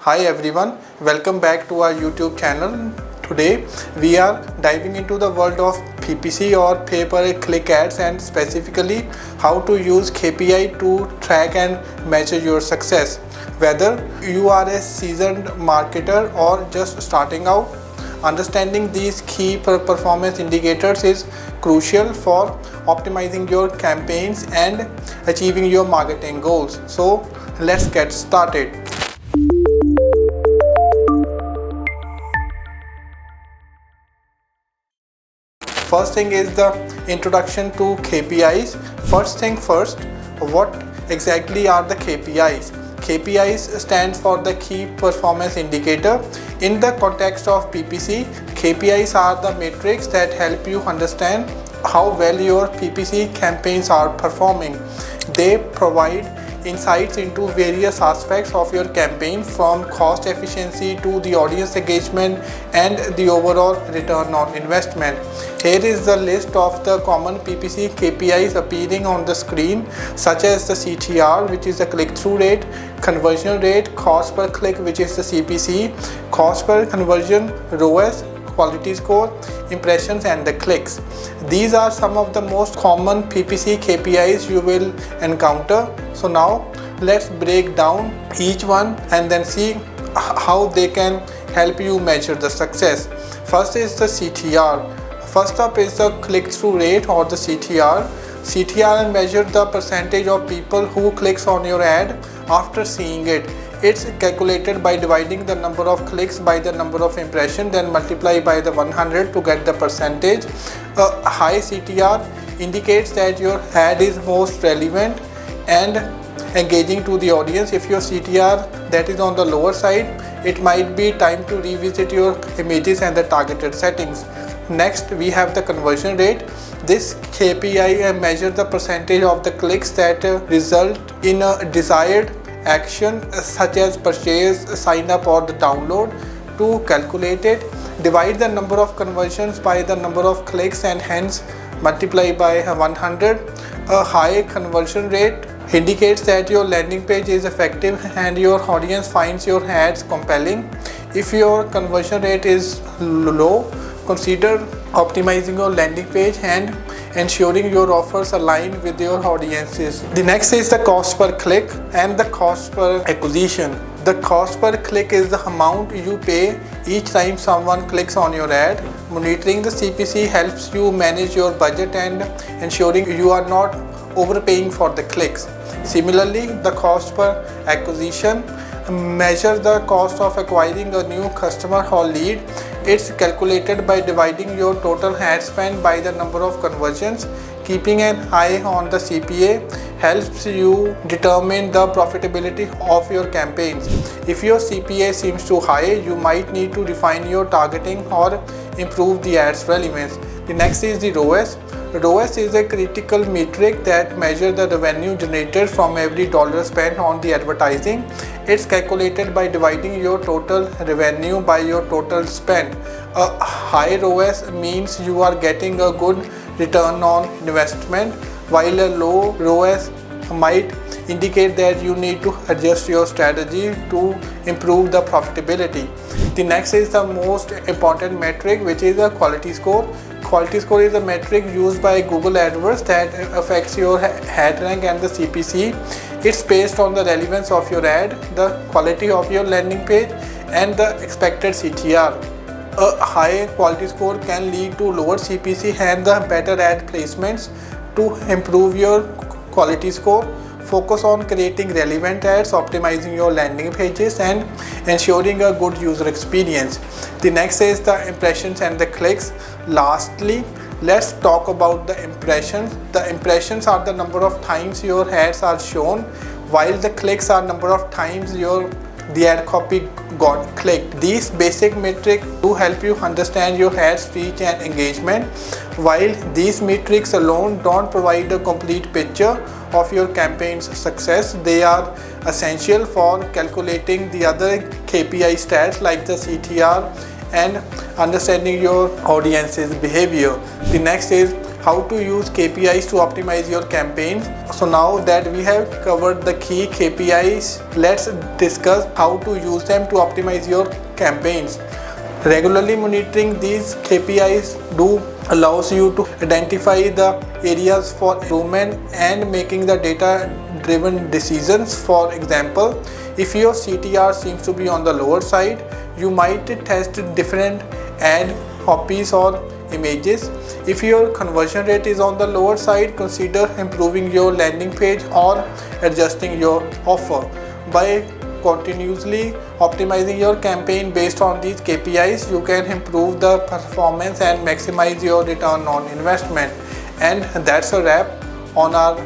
Hi everyone, welcome back to our YouTube channel. Today we are diving into the world of PPC or pay per click ads, and specifically how to use KPI to track and measure your success. Whether you are a seasoned marketer or just starting out, understanding these key performance indicators is crucial for optimizing your campaigns and achieving your marketing goals. So let's get started. First thing is the introduction to KPIs. First thing first, what exactly are the KPIs? KPIs stands for the key performance indicator. In the context of PPC, KPIs are the metrics that help you understand how well your PPC campaigns are performing. They provide insights into various aspects of your campaign, from cost efficiency to the audience engagement and the overall return on investment. Here is the list of the common PPC KPIs appearing on the screen, such as the CTR, which is the click-through rate, conversion rate, cost per click, which is the CPC, cost per conversion, ROAS, quality score, impressions, and the clicks. These are some of the most common PPC KPIs you will encounter. So now let's break down each one and then see how they can help you measure the success. First is the CTR. First up is the click-through rate, or the CTR. CTR measures the percentage of people who clicks on your ad after seeing it. It's calculated by dividing the number of clicks by the number of impressions, then multiply by the 100 to get the percentage. A high CTR indicates that your ad is most relevant and engaging to the audience. If your CTR that is on the lower side, it might be time to revisit your images and the targeted settings. Next, we have the conversion rate. This KPI measures the percentage of the clicks that result in a desired action, such as purchase, sign up, or the download. To calculate it, divide the number of conversions by the number of clicks and hence multiply by 100. A high conversion rate indicates that your landing page is effective and your audience finds your ads compelling. If your conversion rate is low, consider optimizing your landing page and ensuring your offers align with your audiences. The next is the cost per click and the cost per acquisition. The cost per click is the amount you pay each time someone clicks on your ad. Monitoring the CPC helps you manage your budget and ensuring you are not overpaying for the clicks. Similarly, the cost per acquisition measures the cost of acquiring a new customer or lead. It's calculated by dividing your total ad spend by the number of conversions. Keeping an eye on the CPA helps you determine the profitability of your campaigns. If your CPA seems too high, you might need to refine your targeting or improve the ad's relevance. The next is the ROAS. ROAS is a critical metric that measures the revenue generated from every dollar spent on the advertising. It's calculated by dividing your total revenue by your total spend. A high ROAS means you are getting a good return on investment, while a low ROAS might indicate that you need to adjust your strategy to improve the profitability. The next is the most important metric, which is the quality score. Quality score is a metric used by Google AdWords that affects your ad rank and the CPC. It's based on the relevance of your ad, the quality of your landing page, and the expected CTR. A high quality score can lead to lower CPC and the better ad placements. To improve your quality score, focus on creating relevant ads, optimizing your landing pages, and ensuring a good user experience. The next is the impressions and the clicks. Lastly, let's talk about the impressions. The impressions are the number of times your ads are shown, while the clicks are number of times the ad copy got clicked. These basic metrics do help you understand your ad's reach and engagement. While these metrics alone don't provide a complete picture of your campaign's success, they are essential for calculating the other KPI stats like the CTR and understanding your audience's behavior. The next is how to use KPIs to optimize your campaigns. So now that we have covered the key KPIs, let's discuss how to use them to optimize your campaigns. Regularly monitoring these KPIs allows you to identify the areas for improvement and making the data-driven decisions. For example, if your CTR seems to be on the lower side, you might test different ad copies or images. If your conversion rate is on the lower side, consider improving your landing page or adjusting your offer. By continuously optimizing your campaign based on these KPIs, you can improve the performance and maximize your return on investment. And that's a wrap on our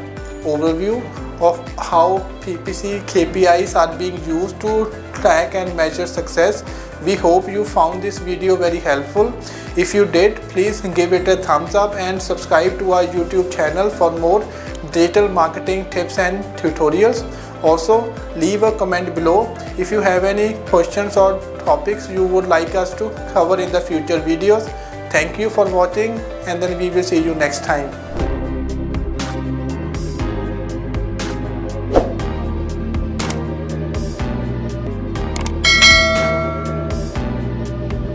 overview of how PPC KPIs are being used to track and measure success. We hope you found this video very helpful. If you did, please give it a thumbs up and subscribe to our YouTube channel for more digital marketing tips and tutorials. Also, leave a comment below if you have any questions or topics you would like us to cover in the future videos. Thank you for watching, and then we will see you next time.